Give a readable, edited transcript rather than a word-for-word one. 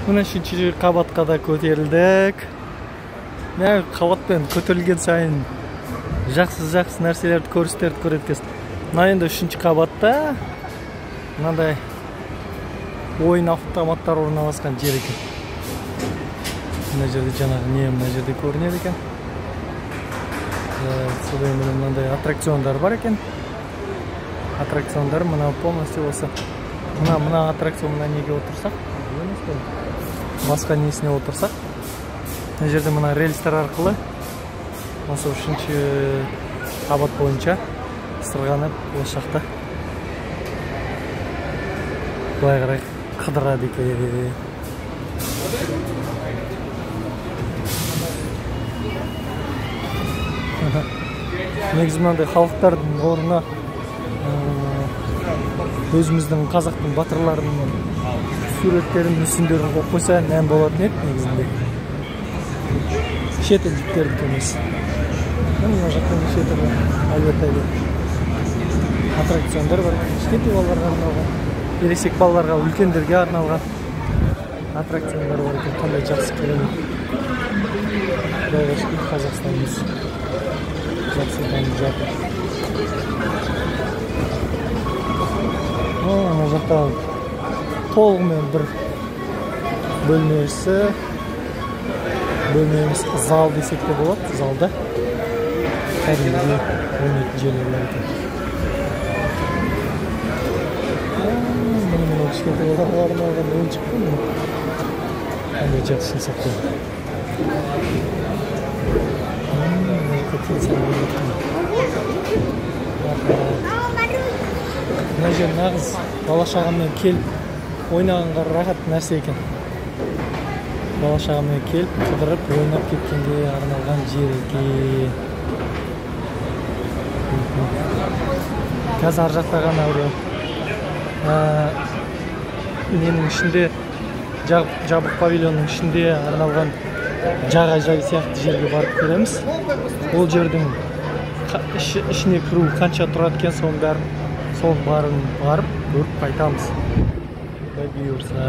Мына 3-ші қабатқа да көтерілдік. Мен қабатпен көтерілген сайын жақсы нәрселерді көрістерді көреткіз. Мына енді 3-ші қабатта мынандай ойын автоматтар орналасқан жер екен. Мына жерде жаңағы не мына жерде көрінеді екен. Содан кейін мынандай аттракциондар бар екен. Аттракциондар мына полностью осы. Мына аттракционына неге отырсақ, басқа несіне отырсақ, мына жерде мына рельстер арқылы осы 3-ші қабат бойынша сырғанып осы жақта былай қарай қыдырады екен. Негізі мынандай халықтардың орнына өзіміздің қазақтың батырларының суреттерін, мүсіндерін қойып қойса нән болатын еді негізінде. Шетелдіктерді емес. Мына жақта шетелді әлбетте аттракциондар бар. Кішкентай балаларға арналған, ересек балаларға, үлкендерге арналған аттракциондар бар екен. Қандай жақсы керемет. Құдайға Қазақстанымыз жақсы дамып жатыр. Мына жақта толығымен бір бөлмесі, бөлмеміз зал десек те болады, залда кәдімгі ойнайтын жерлер бар екен. Мына кішкентай балаларға арналған ойыншық қой. Қандай жақсы сақтайды. Мына жер нағыз бала шағаммен келіп ойнағанға рахат нәрсе екен. Бала шағаммен келіп қыдырып ойнап кеткенге арналған жер екен. Қазір ар жақта ғана ненің ішінде, жабық павильонның ішінде арналған жағажай сияқты жерге барып көреміз. Ол жердің ішіне кіру қанша тұрады екен, соның бәрін барып көріп қайтамыз. Құдай бұйырса.